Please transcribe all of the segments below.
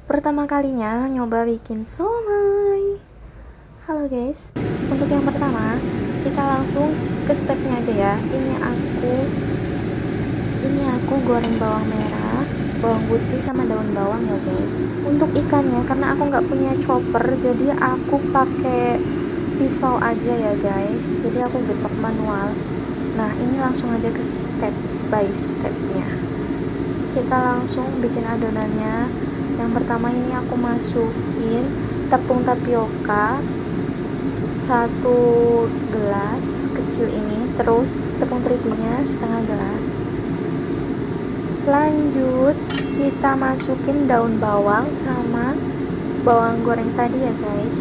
Pertama kalinya nyoba bikin somai. Halo guys, untuk yang pertama kita langsung ke stepnya aja ya. Ini aku goreng bawang merah, bawang putih sama daun bawang ya guys. Untuk ikannya karena aku nggak punya chopper, jadi aku pakai pisau aja ya guys. Jadi aku getok manual. Nah ini langsung aja ke step by stepnya. Kita langsung bikin adonannya. Yang pertama ini aku masukin tepung tapioka 1 gelas kecil ini, terus tepung terigunya setengah gelas. Lanjut kita masukin daun bawang sama bawang goreng tadi ya guys.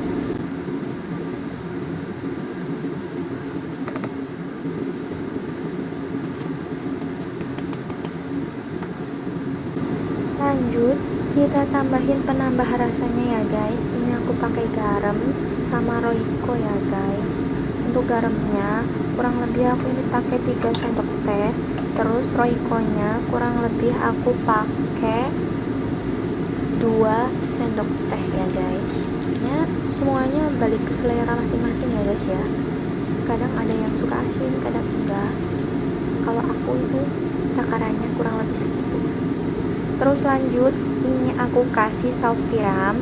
Lanjut kita tambahin penambah rasanya ya guys. Ini aku pakai garam sama roiko ya guys. Untuk garamnya kurang lebih aku ini pakai 3 sendok teh. Terus roikonya kurang lebih aku pakai 2 sendok teh ya guys. Ya semuanya balik ke selera masing-masing ya guys ya. Kadang ada yang suka asin, kadang enggak. Kalau aku itu takarannya kurang lebih segitu. Terus lanjut ini aku kasih saus tiram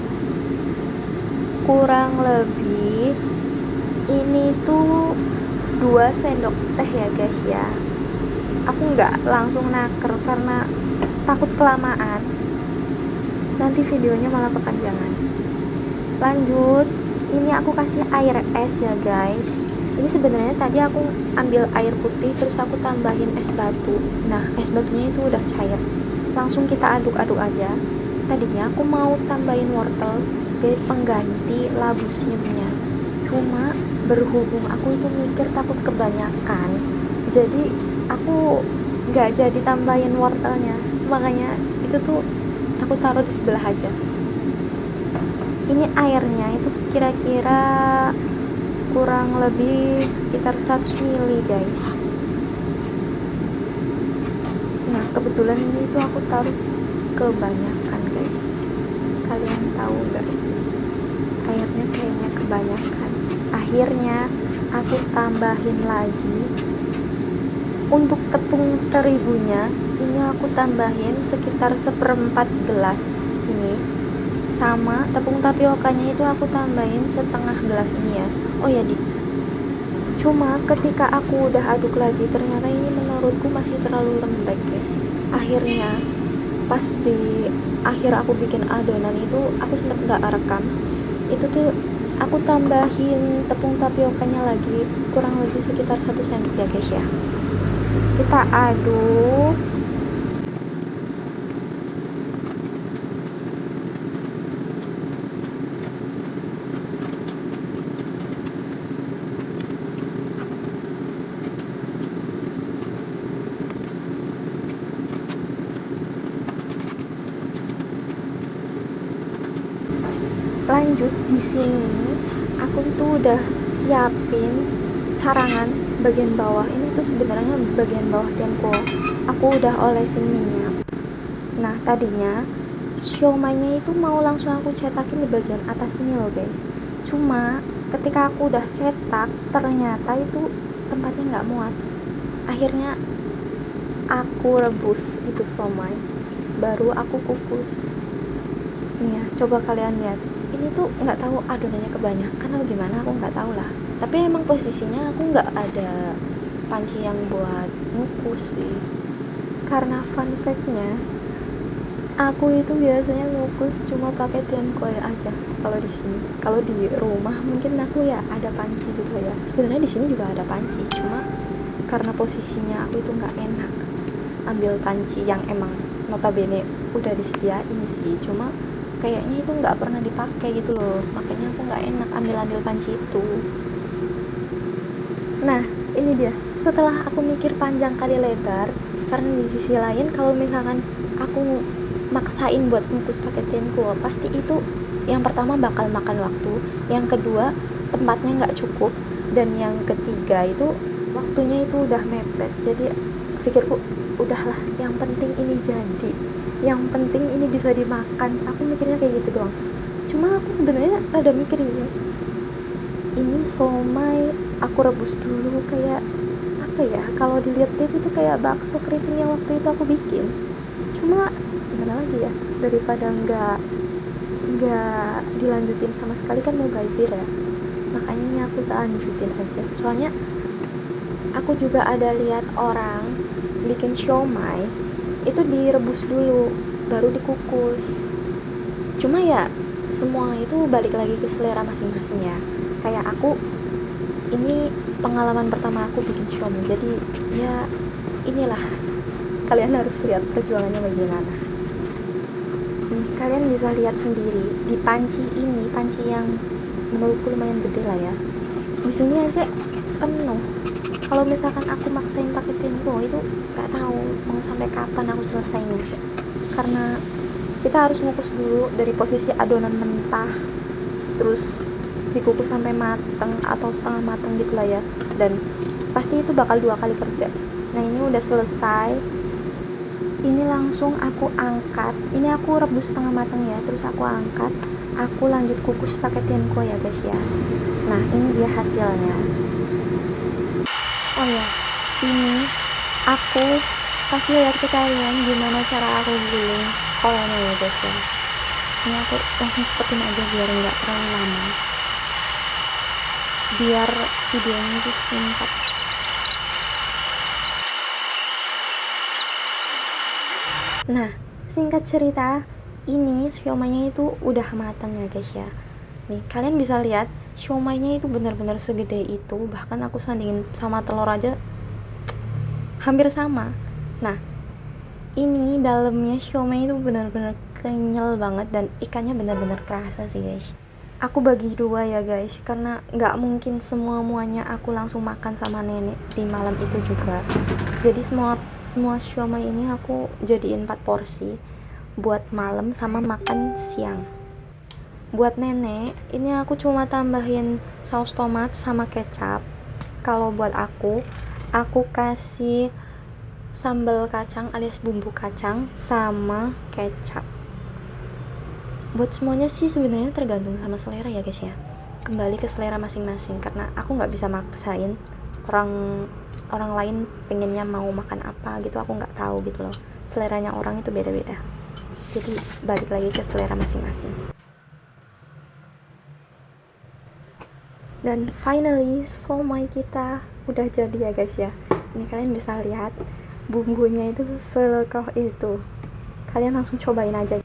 kurang lebih ini tuh 2 sendok teh ya guys ya. Aku nggak langsung naker karena takut kelamaan, nanti videonya malah kepanjangan. Lanjut ini aku kasih air es ya guys. Ini sebenarnya tadi aku ambil air putih terus aku tambahin es batu. Nah es batunya itu udah cair, langsung kita aduk-aduk aja. Tadinya aku mau tambahin wortel jadi pengganti labu siamnya, cuma berhubung aku itu mikir takut kebanyakan, jadi aku nggak jadi tambahin wortelnya, makanya itu tuh aku taruh di sebelah aja. Ini airnya itu kira-kira kurang lebih sekitar 100 ml guys. Nah kebetulan ini tuh aku taruh kebanyakan guys. Kalian tahu gak sih, airnya kayaknya kebanyakan. Akhirnya aku tambahin lagi. Untuk tepung terigunya ini aku tambahin sekitar 1/4 gelas ini, sama tepung tapiokanya itu aku tambahin setengah gelas ini ya. Oh ya cuma ketika aku udah aduk lagi ternyata ini menurutku masih terlalu lembek guys. Akhirnya pas di akhir aku bikin adonan itu aku sempet nggak rekam, itu tuh aku tambahin tepung tapiokanya lagi kurang lebih sekitar 1 sendok ya guys ya. Kita aduk. Lanjut di sini aku tuh udah siapin sarangan bagian bawah. Ini tuh sebenarnya bagian bawah Denko aku udah olesin minyak. Nah tadinya siomanya itu mau langsung aku cetakin di bagian atas ini loh guys, cuma ketika aku udah cetak ternyata itu tempatnya nggak muat. Akhirnya aku rebus itu siomay, baru aku kukus. Nih ya, coba kalian lihat. Ini tuh nggak tahu adonannya kebanyakan atau gimana, aku nggak tahu lah. Tapi emang posisinya aku nggak ada panci yang buat ngukus sih. Karena fun fact-nya, aku itu biasanya ngukus cuma pakai tiankoil aja. Kalau di sini, kalau di rumah mungkin aku ya ada panci gitu ya. Sebenarnya di sini juga ada panci, cuma karena posisinya aku itu nggak enak ambil panci yang emang notabene udah disediain sih, cuma kayaknya itu nggak pernah dipakai gitu loh, makanya aku nggak enak ambil panci itu. Nah ini dia, setelah aku mikir panjang kali lebar, karena di sisi lain kalau misalkan aku maksain buat ngukus pakai tianko, pasti itu yang pertama bakal makan waktu, yang kedua tempatnya nggak cukup, dan yang ketiga itu waktunya itu udah mepet. Jadi pikirku udahlah, yang penting ini jadi, yang penting ini bisa dimakan. Aku mikirnya kayak rada mikir ya, ini somai aku rebus dulu kayak apa ya, kalau dilihat-lihat itu kayak bakso keriting yang waktu itu aku bikin. Cuma gimana lagi ya, daripada nggak dilanjutin sama sekali kan mau bazir ya, makanya ini aku lanjutin aja. Soalnya aku juga ada lihat orang bikin siomay itu direbus dulu baru dikukus. Cuma ya semua itu balik lagi ke selera masing-masing ya. Kayak aku, ini pengalaman pertama aku bikin siomay, jadi ya inilah, kalian harus lihat perjuangannya bagaimana. Nih, kalian bisa lihat sendiri di panci ini, panci yang menurutku lumayan gede lah ya, di sini aja penuh. Kalau misalkan aku maksain pakai tempo itu nggak tahu mau sampai kapan aku selesainya, karena kita harus ngukus dulu dari posisi adonan mentah, terus dikukus sampai mateng atau setengah mateng gitu lah ya, dan pasti itu bakal 2 kali kerja. Nah ini udah selesai, ini langsung aku angkat. Ini aku rebus setengah mateng ya, terus aku angkat, aku lanjut kukus pakai tempo ya guys ya. Nah ini dia hasilnya. Oh ya, ini aku kasih lihat ke kalian gimana cara aku giling kolenya ya guys ya. Ini aku langsung cepetin aja biar nggak terlalu lama, biar videonya itu singkat. Nah, singkat cerita, ini siomaynya itu udah matang ya guys ya. Nih, kalian bisa lihat siomaynya itu benar-benar segede itu, bahkan aku sandingin sama telur aja hampir sama. Nah, ini dalamnya siomay itu benar-benar kenyal banget dan ikannya benar-benar kerasa sih guys. Aku bagi 2 ya guys, karena nggak mungkin muanya aku langsung makan sama nenek di malam itu juga. Jadi semua siomay ini aku jadiin 4 porsi buat malam sama makan siang. Buat nenek, ini aku cuma tambahin saus tomat sama kecap. Kalau buat aku kasih sambal kacang alias bumbu kacang sama kecap. Buat semuanya sih sebenarnya tergantung sama selera ya guys ya. Kembali ke selera masing-masing, karena aku nggak bisa maksain orang lain pengennya mau makan apa gitu, aku nggak tahu gitu loh. Seleranya orang itu beda-beda. Jadi balik lagi ke selera masing-masing. Dan finally somai kita udah jadi ya guys ya. Ini kalian bisa lihat bumbunya itu selekoh itu. Kalian langsung cobain aja.